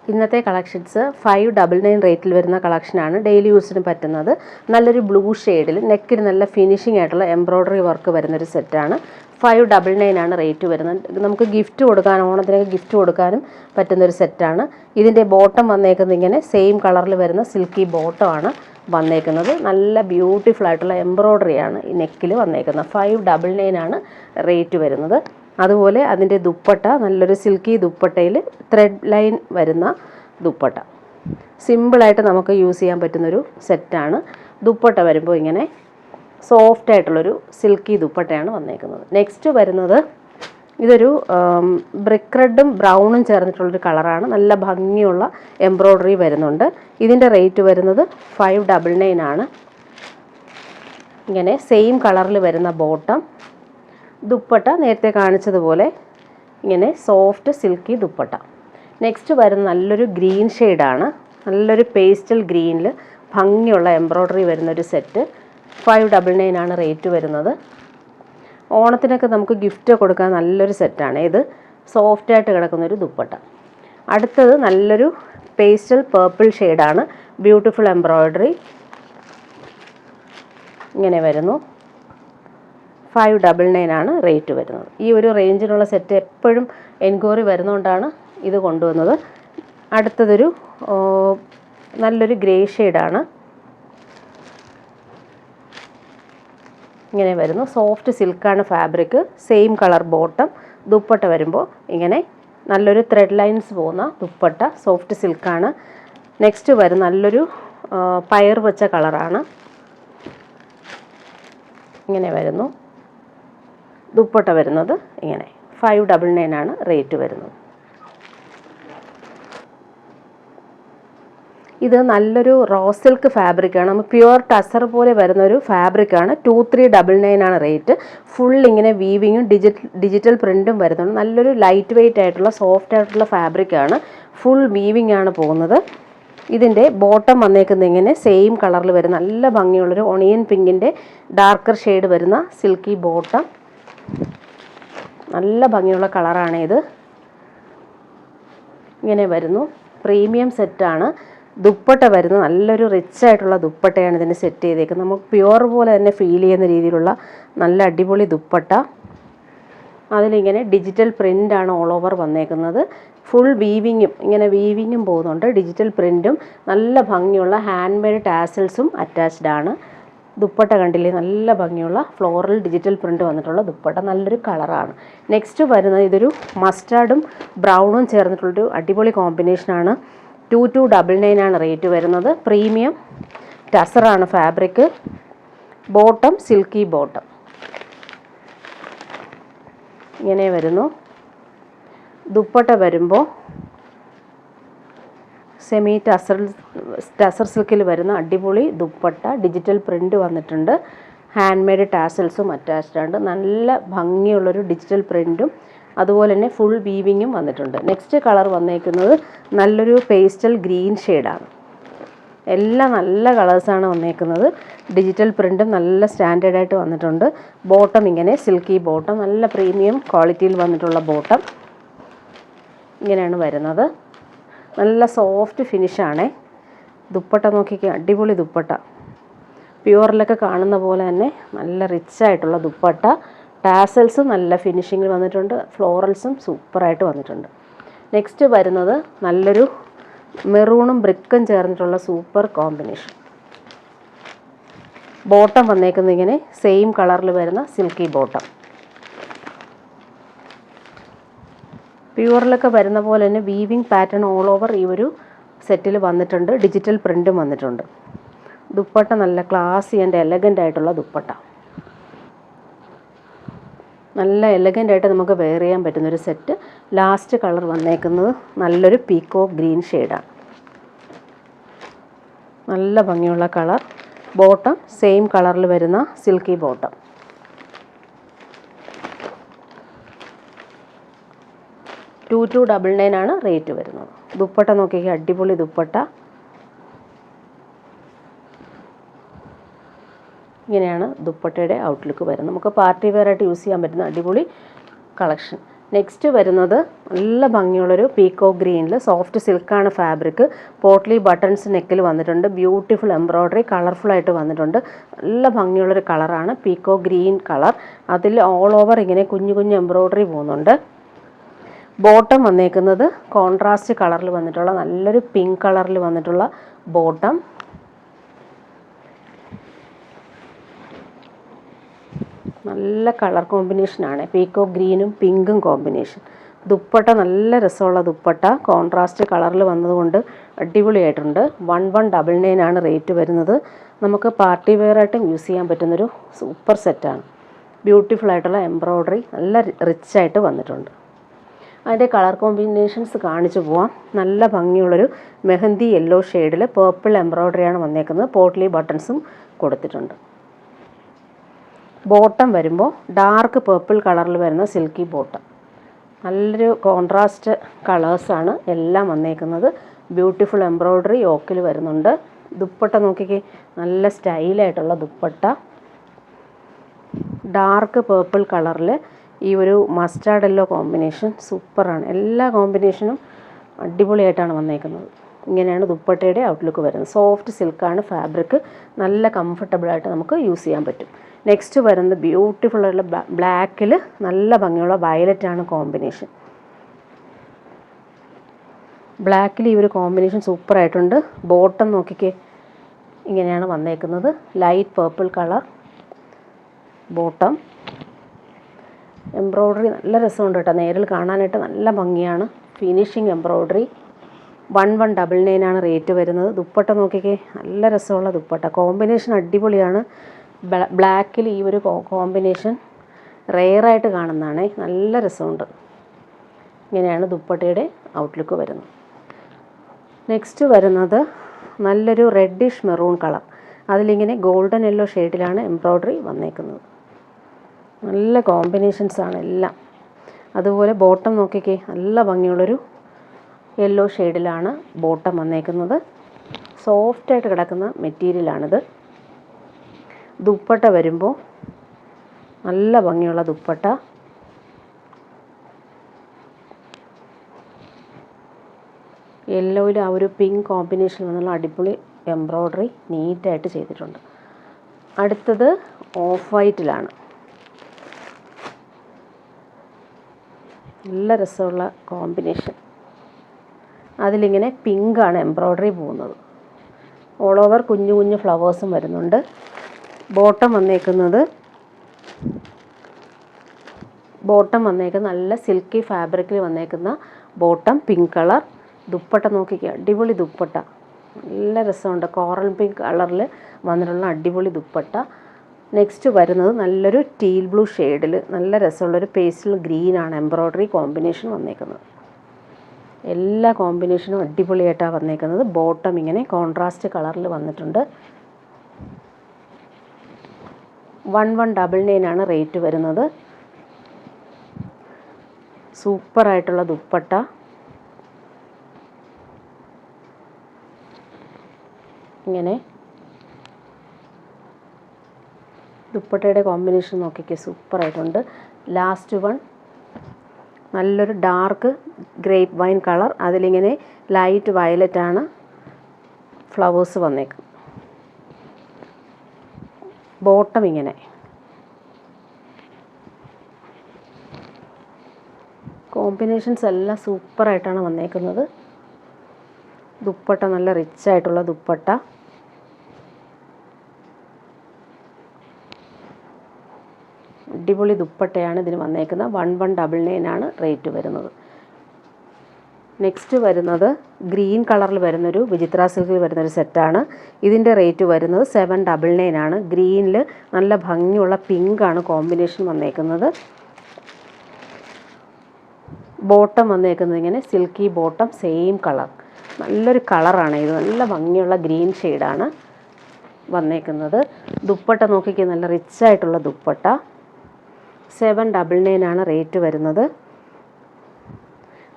ഇന്നത്തെ കളക്ഷൻസ് 599 റേറ്റിൽ വരുന്ന കളക്ഷനാണ്. ഡെയിലി യൂസിന് പറ്റുന്നത്. നല്ലൊരു ബ്ലൂ ഷെയ്ഡിൽ നെക്കിന് നല്ല ഫിനിഷിംഗ് ആയിട്ടുള്ള എംബ്രോയ്ഡറി വർക്ക് വരുന്നൊരു സെറ്റാണ്. 599 ആണ് റേറ്റ് വരുന്നത്. നമുക്ക് ഗിഫ്റ്റ് കൊടുക്കാനും ഓണത്തിനൊക്കെ ഗിഫ്റ്റ് കൊടുക്കാനും പറ്റുന്നൊരു സെറ്റാണ്. ഇതിൻ്റെ ബോട്ടം വന്നേക്കുന്നത് ഇങ്ങനെ സെയിം കളറിൽ വരുന്ന സിൽക്കി ബോട്ടമാണ് വന്നേക്കുന്നത്. നല്ല ബ്യൂട്ടിഫുൾ ആയിട്ടുള്ള എംബ്രോയ്ഡറിയാണ് ഈ നെക്കിൽ വന്നേക്കുന്നത്. 599 ആണ് റേറ്റ് വരുന്നത്. അതുപോലെ അതിൻ്റെ ദുപ്പട്ട നല്ലൊരു സിൽക്കി ദുപ്പട്ടയിൽ ത്രെഡ് ലൈൻ വരുന്ന ദുപ്പട്ട. സിമ്പിളായിട്ട് നമുക്ക് യൂസ് ചെയ്യാൻ പറ്റുന്നൊരു സെറ്റാണ്. ദുപ്പട്ട വരുമ്പോൾ ഇങ്ങനെ സോഫ്റ്റ് ആയിട്ടുള്ളൊരു സിൽക്കി ദുപ്പട്ടയാണ് വന്നേക്കുന്നത്. നെക്സ്റ്റ് വരുന്നത് ഇതൊരു ബ്രിക്ക് റെഡും ബ്രൗണും ചേർന്നിട്ടുള്ളൊരു കളറാണ്. നല്ല ഭംഗിയുള്ള എംബ്രോയ്ഡറി വരുന്നുണ്ട്. ഇതിൻ്റെ റേറ്റ് വരുന്നത് 599 ആണ്. ഇങ്ങനെ സെയിം കളറിൽ വരുന്ന ബോട്ടം, ദുപ്പട്ട നേരത്തെ കാണിച്ചതുപോലെ ഇങ്ങനെ സോഫ്റ്റ് സിൽക്കി ദുപ്പട്ട. നെക്സ്റ്റ് വരുന്ന നല്ലൊരു ഗ്രീൻ ഷെയ്ഡാണ്. നല്ലൊരു പേസ്റ്റൽ ഗ്രീനിൽ ഭംഗിയുള്ള എംബ്രോയ്ഡറി വരുന്നൊരു സെറ്റ്. 599 ആണ് റേറ്റ് വരുന്നത്. ഓണത്തിനൊക്കെ നമുക്ക് ഗിഫ്റ്റ് കൊടുക്കാൻ നല്ലൊരു സെറ്റാണ് ഇത്. സോഫ്റ്റായിട്ട് കിടക്കുന്നൊരു ദുപ്പട്ട. അടുത്തത് നല്ലൊരു പേസ്റ്റൽ പേർപ്പിൾ ഷെയ്ഡാണ്. ബ്യൂട്ടിഫുൾ എംബ്രോയ്ഡറി ഇങ്ങനെ വരുന്നു. 599 ആണ് റേറ്റ് വരുന്നത്. ഈ ഒരു റേഞ്ചിനുള്ള സെറ്റ് എപ്പോഴും എൻക്വയറി വരുന്നതുകൊണ്ടാണ് ഇത് കൊണ്ടുവന്നത്. അടുത്തതൊരു നല്ലൊരു ഗ്രേ ഷെയ്ഡാണ്. ഇങ്ങനെ വരുന്നു. സോഫ്റ്റ് സിൽക്കാണ് fabric. Same colour bottom. Dupatta വരുമ്പോൾ ഇങ്ങനെ നല്ലൊരു ത്രെഡ് ലൈൻസ് പോകുന്ന ദുപ്പട്ട. സോഫ്റ്റ് സിൽക്കാണ്. നെക്സ്റ്റ് വരുന്ന നല്ലൊരു പയർ വെച്ച കളറാണ്. ഇങ്ങനെ വരുന്നു. ദുപ്പട്ട വരുന്നത് ഇങ്ങനെ. 599 ആണ് റേറ്റ് വരുന്നത്. ഇത് നല്ലൊരു റോസ് സിൽക്ക് ഫാബ്രിക്കാണ്. നമ്മൾ പ്യുവർ ടസർ പോലെ വരുന്നൊരു ഫാബ്രിക്കാണ്. 2399 ആണ് റേറ്റ്. ഫുൾ ഇങ്ങനെ വീവിങ്ങും ഡിജിറ്റൽ പ്രിൻറ്റും വരുന്നുണ്ട്. നല്ലൊരു ലൈറ്റ് വെയ്റ്റ് ആയിട്ടുള്ള സോഫ്റ്റ് ആയിട്ടുള്ള ഫാബ്രിക്കാണ്. ഫുൾ വീവിങ് ആണ് പോകുന്നത്. ഇതിൻ്റെ ബോട്ടം വന്നേക്കുന്നത് ഇങ്ങനെ സെയിം കളറിൽ വരുന്ന നല്ല ഭംഗിയുള്ളൊരു ഒണിയൻ പിങ്കിൻ്റെ ഡാർക്കർ ഷെയ്ഡ് വരുന്ന സിൽക്കി ബോട്ടം. നല്ല ഭംഗിയുള്ള കളറാണ് ഇത്. ഇങ്ങനെ വരുന്നു. പ്രീമിയം സെറ്റാണ്. ദുപ്പട്ട വരുന്നത് നല്ലൊരു റിച്ച് ആയിട്ടുള്ള ദുപ്പട്ടയാണ് ഇതിന് സെറ്റ് ചെയ്തേക്കുന്നത്. നമുക്ക് പ്യുവർ പോലെ തന്നെ ഫീൽ ചെയ്യുന്ന രീതിയിലുള്ള നല്ല അടിപൊളി ദുപ്പട്ട. അതിലിങ്ങനെ ഡിജിറ്റൽ പ്രിൻ്റാണ് ഓൾ ഓവർ വന്നേക്കുന്നത്. ഫുൾ വീവിങ്ങും ഇങ്ങനെ വീവിങ്ങും പോകുന്നുണ്ട്. ഡിജിറ്റൽ പ്രിൻറ്റും നല്ല ഭംഗിയുള്ള ഹാൻഡ് മെയ്ഡ് ടാസൽസും അറ്റാച്ച്ഡ് ആണ്. ദുപ്പട്ട കണ്ടില്ലേ, നല്ല ഭംഗിയുള്ള ഫ്ലോറൽ ഡിജിറ്റൽ പ്രിൻറ്റ് വന്നിട്ടുള്ള ദുപ്പട്ട. നല്ലൊരു കളറാണ്. നെക്സ്റ്റ് വരുന്നത് ഇതൊരു മസ്റ്റാർഡും ബ്രൗണും ചേർന്നിട്ടുള്ളൊരു അടിപൊളി കോമ്പിനേഷനാണ്. 2299 ആണ് റേറ്റ് വരുന്നത്. പ്രീമിയം ടസറാണ് ഫാബ്രിക്. ബോട്ടം സിൽക്കി ബോട്ടം ഇങ്ങനെ വരുന്നു. ദുപ്പട്ട വരുമ്പോൾ സെമി ടസർ സിൽക്കിൽ വരുന്ന അടിപൊളി ദുപ്പട്ട. ഡിജിറ്റൽ പ്രിൻ്റ് വന്നിട്ടുണ്ട്. ഹാൻഡ് മെയ്ഡ് ടാസൽസും അറ്റാച്ച്ഡ് ആണ്. നല്ല ഭംഗിയുള്ളൊരു ഡിജിറ്റൽ പ്രിൻറ്റും അതുപോലെ തന്നെ ഫുൾ വീവിങ്ങും വന്നിട്ടുണ്ട്. നെക്സ്റ്റ് കളർ വന്നേക്കുന്നത് നല്ലൊരു പേസ്റ്റൽ ഗ്രീൻ ഷെയ്ഡാണ്. എല്ലാം നല്ല കളേഴ്സാണ് വന്നേക്കുന്നത്. ഡിജിറ്റൽ പ്രിൻറ്റും നല്ല സ്റ്റാൻഡേർഡായിട്ട് വന്നിട്ടുണ്ട്. ബോട്ടം ഇങ്ങനെ സിൽക്കി ബോട്ടം. നല്ല പ്രീമിയം ക്വാളിറ്റിയിൽ വന്നിട്ടുള്ള ബോട്ടം ഇങ്ങനെയാണ് വരുന്നത്. നല്ല സോഫ്റ്റ് ഫിനിഷാണേ. ദുപ്പട്ട നോക്കിക്കുക, അടിപൊളി ദുപ്പട്ട. പ്യുവറിലൊക്കെ കാണുന്ന പോലെ തന്നെ നല്ല റിച്ചായിട്ടുള്ള ദുപ്പട്ട. ടാസൽസും നല്ല ഫിനിഷിങ്ങിൽ വന്നിട്ടുണ്ട്. ഫ്ലോറൽസും സൂപ്പറായിട്ട് വന്നിട്ടുണ്ട്. നെക്സ്റ്റ് വരുന്നത് നല്ലൊരു മെറൂണും ബ്രിക്കും ചേർന്നിട്ടുള്ള സൂപ്പർ കോമ്പിനേഷൻ. ബോട്ടം വന്നേക്കുന്നത് ഇങ്ങനെ സെയിം കളറിൽ വരുന്ന സിൽക്കി ബോട്ടം. പ്യുവറിലൊക്കെ വരുന്ന പോലെ തന്നെ വീവിങ് പാറ്റേൺ ഓൾ ഓവർ ഈ ഒരു സെറ്റിൽ വന്നിട്ടുണ്ട്. ഡിജിറ്റൽ പ്രിൻറ്റും വന്നിട്ടുണ്ട്. ദുപ്പട്ട നല്ല ക്ലാസി ആൻഡ് എലഗൻ്റ് ആയിട്ടുള്ള ദുപ്പട്ട. നല്ല എലഗൻ്റ് ആയിട്ട് നമുക്ക് വെയർ ചെയ്യാൻ പറ്റുന്നൊരു സെറ്റ്. ലാസ്റ്റ് കളർ വന്നേക്കുന്നത് നല്ലൊരു പീക്കോക്ക് ഗ്രീൻ ഷെയ്ഡാണ്. നല്ല ഭംഗിയുള്ള കളർ. ബോട്ടം സെയിം കളറിൽ വരുന്ന സിൽക്കി ബോട്ടം. 2299 ആണ് റേറ്റ് വരുന്നത്. ദുപ്പട്ട നോക്കിയാൽ അടിപൊളി ദുപ്പട്ട. ഇങ്ങനെയാണ് ദുപ്പട്ടയുടെ ഔട്ട്ലുക്ക് വരുന്നത്. നമുക്ക് പാർട്ടി വെയർ ആയിട്ട് യൂസ് ചെയ്യാൻ പറ്റുന്ന അടിപൊളി കളക്ഷൻ. നെക്സ്റ്റ് വരുന്നത് നല്ല ഭംഗിയുള്ളൊരു പീക്കോ ഗ്രീനിൽ സോഫ്റ്റ് സിൽക്കാണ് ഫാബ്രിക്. പോട്ട്ലി ബട്ടൺസ് നെക്കിൽ വന്നിട്ടുണ്ട്. ബ്യൂട്ടിഫുൾ എംബ്രോയ്ഡറി കളർഫുള്ളായിട്ട് വന്നിട്ടുണ്ട്. നല്ല ഭംഗിയുള്ളൊരു കളറാണ് പീക്കോ ഗ്രീൻ കളർ. അതിൽ ഓൾ ഓവർ ഇങ്ങനെ കുഞ്ഞു കുഞ്ഞു എംബ്രോയ്ഡറി പോകുന്നുണ്ട്. ബോട്ടം വന്നേക്കുന്നത് കോൺട്രാസ്റ്റ് കളറിൽ വന്നിട്ടുള്ള നല്ലൊരു പിങ്ക് കളറിൽ വന്നിട്ടുള്ള ബോട്ടം. നല്ല കളർ കോമ്പിനേഷനാണ്, പീക്കോ ഗ്രീനും പിങ്കും കോമ്പിനേഷൻ. ദുപ്പട്ട നല്ല രസമുള്ള ദുപ്പട്ട, കോൺട്രാസ്റ്റ് കളറിൽ വന്നതുകൊണ്ട് അടിപൊളിയായിട്ടുണ്ട്. 1199 ആണ് റേറ്റ് വരുന്നത്. നമുക്ക് പാർട്ടി വെയറായിട്ടും യൂസ് ചെയ്യാൻ പറ്റുന്നൊരു സൂപ്പർ സെറ്റാണ്. ബ്യൂട്ടിഫുൾ ആയിട്ടുള്ള എംബ്രോയ്ഡറി നല്ല റിച്ചായിട്ട് വന്നിട്ടുണ്ട്. അതിൻ്റെ കളർ കോമ്പിനേഷൻസ് കാണിച്ചു പോവാം. നല്ല ഭംഗിയുള്ളൊരു മെഹന്തി യെല്ലോ ഷെയ്ഡിൽ പേർപ്പിൾ എംബ്രോയ്ഡറിയാണ് വന്നേക്കുന്നത്. പോട്ട്ലി ബട്ടൺസും കൊടുത്തിട്ടുണ്ട്. ബോട്ടം വരുമ്പോൾ ഡാർക്ക് പേർപ്പിൾ കളറിൽ വരുന്ന സിൽക്കി ബോട്ടം. നല്ലൊരു കോൺട്രാസ്റ്റ് കളേഴ്സാണ് എല്ലാം വന്നേക്കുന്നത്. ബ്യൂട്ടിഫുൾ എംബ്രോയ്ഡറി യോക്കിൽ വരുന്നുണ്ട്. ദുപ്പട്ട നോക്കിക്കേ, നല്ല സ്റ്റൈലായിട്ടുള്ള ദുപ്പട്ട. ഡാർക്ക് പേർപ്പിൾ കളറിൽ ഈ ഒരു മസ്റ്റാർഡ് യെല്ലോ കോമ്പിനേഷൻ സൂപ്പറാണ്. എല്ലാ കോമ്പിനേഷനും അടിപൊളിയായിട്ടാണ് വന്നേക്കുന്നത്. ഇങ്ങനെയാണ് ദുപ്പട്ടയുടെ ഔട്ട്ലുക്ക് വരുന്നത്. സോഫ്റ്റ് സിൽക്കാണ് ഫാബ്രിക്. നല്ല കംഫർട്ടബിളായിട്ട് നമുക്ക് യൂസ് ചെയ്യാൻ പറ്റും. നെക്സ്റ്റ് വരുന്നത് ബ്യൂട്ടിഫുൾ ആയിട്ടുള്ള ബ്ലാക്കിൽ നല്ല ഭംഗിയുള്ള വയലറ്റാണ് കോമ്പിനേഷൻ. ബ്ലാക്കിൽ ഈ ഒരു കോമ്പിനേഷൻ സൂപ്പറായിട്ടുണ്ട്. ബോട്ടം നോക്കിക്കേ, ഇങ്ങനെയാണ് വന്നേക്കുന്നത്. Light purple colour bottom. Embroidery നല്ല രസമുണ്ട് കേട്ടോ, നേരിൽ കാണാനായിട്ട് നല്ല ഭംഗിയാണ്. Finishing embroidery. 1199 ആണ് റേറ്റ് വരുന്നത്. ദുപ്പട്ട നോക്കിക്കേ, നല്ല രസമുള്ള ദുപ്പട്ട. കോമ്പിനേഷൻ അടിപൊളിയാണ്. ബ്ലാക്കിൽ ഈ ഒരു കോമ്പിനേഷൻ റെയറായിട്ട് കാണുന്നതാണ്. നല്ല രസമുണ്ട്. ഇങ്ങനെയാണ് ദുപ്പട്ടയുടെ ഔട്ട്ലുക്ക് വരുന്നത്. നെക്സ്റ്റ് വരുന്നത് നല്ലൊരു റെഡിഷ് മെറൂൺ കളർ. അതിലിങ്ങനെ ഗോൾഡൻ യെല്ലോ ഷെയ്ഡിലാണ് എംബ്രോയ്ഡറി വന്നേക്കുന്നത്. നല്ല കോമ്പിനേഷൻസാണ് എല്ലാം. അതുപോലെ ബോട്ടം നോക്കിക്കേ, നല്ല ഭംഗിയുള്ളൊരു യെല്ലോ ഷെയ്ഡിലാണ് ബോട്ടം വന്നേക്കുന്നത്. സോഫ്റ്റായിട്ട് കിടക്കുന്ന മെറ്റീരിയലാണിത്. ദുപ്പട്ട വരുമ്പോൾ നല്ല ഭംഗിയുള്ള ദുപ്പട്ട. യെല്ലോയിൽ ആ ഒരു പിങ്ക് കോമ്പിനേഷൻ എന്നുള്ള അടിപൊളി എംബ്രോയ്ഡറി നീറ്റായിട്ട് ചെയ്തിട്ടുണ്ട്. അടുത്തത് ഓഫ് വൈറ്റിലാണ്. നല്ല രസമുള്ള കോമ്പിനേഷൻ. അതിലിങ്ങനെ പിങ്കാണ് എംബ്രോയ്ഡറി പോകുന്നത്. ഓൾ ഓവർ കുഞ്ഞു കുഞ്ഞു ഫ്ലവേഴ്സും വരുന്നുണ്ട്. ബോട്ടം വന്നേക്കുന്നത് നല്ല സിൽക്കി ഫാബ്രിക്കിൽ വന്നേക്കുന്ന ബോട്ടം, പിങ്ക് കളർ. ദുപ്പട്ട നോക്കിക്കുക, അടിപൊളി ദുപ്പട്ട. നല്ല രസമുണ്ട്. കോറൽ പിങ്ക് കളറിൽ വന്നിട്ടുള്ള അടിപൊളി ദുപ്പട്ട. നെക്സ്റ്റ് വരുന്നത് നല്ലൊരു ടീൽ ബ്ലൂ ഷെയ്ഡിൽ നല്ല രസമുള്ളൊരു പേസ്റ്റൽ ഗ്രീനാണ് എംബ്രോയ്ഡറി കോമ്പിനേഷൻ വന്നേക്കുന്നത്. എല്ലാ കോമ്പിനേഷനും അടിപൊളിയായിട്ടാണ് വന്നേക്കുന്നത്. ബോട്ടം ഇങ്ങനെ കോൺട്രാസ്റ്റ് കളറിൽ വന്നിട്ടുണ്ട്. 1199 ആണ് റേറ്റ് വരുന്നത്. സൂപ്പറായിട്ടുള്ള ദുപ്പട്ട. ഇങ്ങനെ ദുപ്പട്ടയുടെ കോമ്പിനേഷൻ നോക്കിക്കേ, സൂപ്പറായിട്ടുണ്ട്. ലാസ്റ്റ് വൺ നല്ലൊരു ഡാർക്ക് ഗ്രേപ്പ് വൈൻ കളർ. അതിലിങ്ങനെ ലൈറ്റ് വയലറ്റാണ് ഫ്ലവേഴ്സ് വന്നേക്കുന്നത്. ബോട്ടം ഇങ്ങനെ. കോമ്പിനേഷൻസ് എല്ലാം സൂപ്പറായിട്ടാണ് വന്നേക്കുന്നത്. ദുപ്പട്ട നല്ല റിച്ചായിട്ടുള്ള ദുപ്പട്ട. അടിപൊളി ദുപ്പട്ടയാണ് ഇതിന് വന്നേക്കുന്നത്. 1199 ആണ് റേറ്റ് വരുന്നത്. നെക്സ്റ്റ് വരുന്നത് ഗ്രീൻ കളറിൽ വരുന്നൊരു വിചിത്ര സിൽക്കിൽ വരുന്നൊരു സെറ്റാണ്. ഇതിൻ്റെ റേറ്റ് വരുന്നത് 799 ആണ്. ഗ്രീനിൽ നല്ല ഭംഗിയുള്ള പിങ്കാണ് കോമ്പിനേഷൻ വന്നേക്കുന്നത്. ബോട്ടം വന്നേക്കുന്നത് ഇങ്ങനെ സിൽക്കി ബോട്ടം, സെയിം കളർ. നല്ലൊരു കളറാണ് ഇത്. നല്ല ഭംഗിയുള്ള ഗ്രീൻ ഷെയ്ഡാണ് വന്നേക്കുന്നത്. ദുപ്പട്ട നോക്കിക്കുക, നല്ല റിച്ചായിട്ടുള്ള ദുപ്പട്ട. 799 ആണ് റേറ്റ് വരുന്നത്.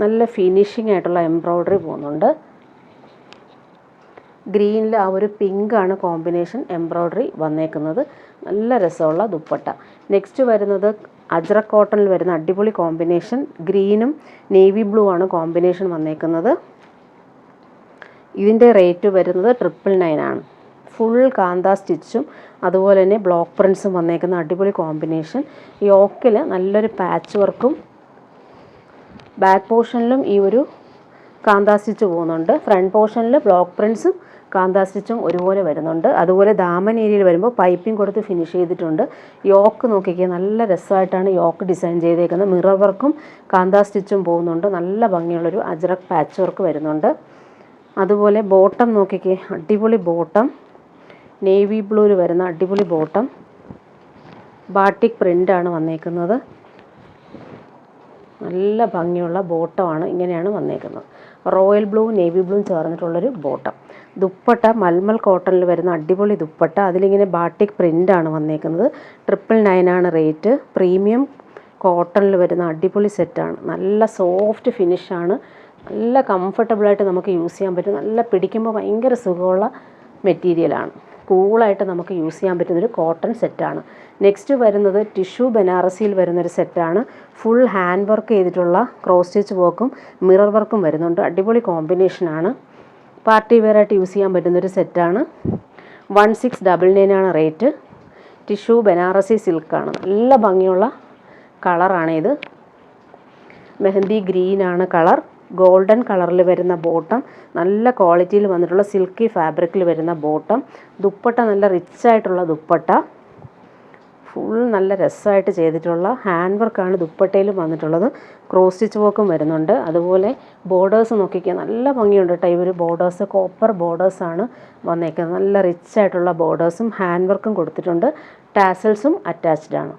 നല്ല ഫിനിഷിംഗ് ആയിട്ടുള്ള എംബ്രോയ്ഡറി പോകുന്നുണ്ട്. ഗ്രീനിൽ ആ ഒരു പിങ്കാണ് കോമ്പിനേഷൻ എംബ്രോയ്ഡറി വന്നേക്കുന്നത്. നല്ല രസമുള്ള ദുപ്പട്ട. നെക്സ്റ്റ് വരുന്നത് അജ്രക് കോട്ടണിൽ വരുന്ന അടിപൊളി കോമ്പിനേഷൻ. ഗ്രീനും നേവി ബ്ലൂ ആണ് കോമ്പിനേഷൻ വന്നേക്കുന്നത്. ഇതിൻ്റെ റേറ്റ് വരുന്നത് 999 ആണ്. ഫുൾ കാന്ത സ്റ്റിച്ചും അതുപോലെ തന്നെ ബ്ലോക്ക് പ്രിൻസും വന്നേക്കുന്ന അടിപൊളി കോമ്പിനേഷൻ. യോക്കിൽ നല്ലൊരു പാച്ച് വർക്കും ബാക്ക് പോർഷനിലും ഈ ഒരു കാന്ത സ്റ്റിച്ച് പോകുന്നുണ്ട്. ഫ്രണ്ട് പോർഷനിൽ ബ്ലോക്ക് പ്രിൻസും കാന്ത സ്റ്റിച്ചും ഒരുപോലെ വരുന്നുണ്ട്. അതുപോലെ ദാമൻ ഏരിയയിൽ വരുമ്പോൾ പൈപ്പിംഗ് കൊടുത്ത് ഫിനിഷ് ചെയ്തിട്ടുണ്ട്. യോക്ക് നോക്കിക്കുക, നല്ല രസമായിട്ടാണ് യോക്ക് ഡിസൈൻ ചെയ്തേക്കുന്നത്. മിറർ വർക്കും കാന്ത സ്റ്റിച്ചും പോകുന്നുണ്ട്. നല്ല ഭംഗിയുള്ളൊരു അജ്രക് പാച്ച് വർക്ക് വരുന്നുണ്ട്. അതുപോലെ ബോട്ടം നോക്കിക്കേ, അടിപൊളി ബോട്ടം, നേവി ബ്ലൂവിൽ വരുന്ന അടിപൊളി ബോട്ടം. ബാട്ടിക് പ്രിൻ്റാണ് വന്നേക്കുന്നത്. നല്ല ഭംഗിയുള്ള ബോട്ടമാണ്. ഇങ്ങനെയാണ് വന്നേക്കുന്നത്. റോയൽ ബ്ലൂ നേവി ബ്ലൂവും ചേർന്നിട്ടുള്ളൊരു ബോട്ടം. ദുപ്പട്ട മൽമൽ കോട്ടണിൽ വരുന്ന അടിപൊളി ദുപ്പട്ട. അതിലിങ്ങനെ ബാട്ടിക് പ്രിൻ്റാണ് വന്നേക്കുന്നത്. 999 ആണ് റേറ്റ്. പ്രീമിയം കോട്ടണിൽ വരുന്ന അടിപൊളി സെറ്റാണ്. നല്ല സോഫ്റ്റ് ഫിനിഷാണ്. നല്ല കംഫർട്ടബിളായിട്ട് നമുക്ക് യൂസ് ചെയ്യാൻ പറ്റും. നല്ല പിടിക്കുമ്പോൾ ഭയങ്കര സുഖമുള്ള മെറ്റീരിയലാണ്. കൂളായിട്ട് നമുക്ക് യൂസ് ചെയ്യാൻ പറ്റുന്നൊരു കോട്ടൺ സെറ്റാണ്. നെക്സ്റ്റ് വരുന്നത് ടിഷ്യൂ ബനാറസിയിൽ വരുന്നൊരു സെറ്റാണ്. ഫുൾ ഹാൻഡ് വർക്ക് ചെയ്തിട്ടുള്ള ക്രോസ് സ്റ്റിച്ച് വർക്കും മിറർ വർക്കും വരുന്നുണ്ട്. അടിപൊളി കോമ്പിനേഷനാണ്. പാർട്ടി വെയറായിട്ട് യൂസ് ചെയ്യാൻ പറ്റുന്നൊരു സെറ്റാണ്. 1699 ആണ് റേറ്റ്. ടിഷ്യൂ ബനാറസി സിൽക്കാണ്. നല്ല ഭംഗിയുള്ള കളറാണിത്. മെഹന്തി ഗ്രീനാണ് കളർ. ഗോൾഡൻ കളറിൽ വരുന്ന ബോട്ടം. നല്ല ക്വാളിറ്റിയിൽ വന്നിട്ടുള്ള സിൽക്കി ഫാബ്രിക്കിൽ വരുന്ന ബോട്ടം. ദുപ്പട്ട നല്ല റിച്ചായിട്ടുള്ള ദുപ്പട്ട. ഫുൾ നല്ല രസമായിട്ട് ചെയ്തിട്ടുള്ള ഹാൻഡ് വർക്കാണ് ദുപ്പട്ടയിലും വന്നിട്ടുള്ളത്. ക്രോസ് സ്റ്റിച്ച് വർക്കും വരുന്നുണ്ട്. അതുപോലെ ബോർഡേഴ്സ് നോക്കിക്കുക, നല്ല ഭംഗിയുണ്ട് കേട്ടോ. ഈ ഒരു ബോർഡേഴ്സ് കോപ്പർ ബോർഡേഴ്സാണ് വന്നേക്കുന്നത്. നല്ല റിച്ചായിട്ടുള്ള ബോർഡേഴ്സും ഹാൻഡ് വർക്കും കൊടുത്തിട്ടുണ്ട്. ടാസൽസും അറ്റാച്ച്ഡ് ആണ്.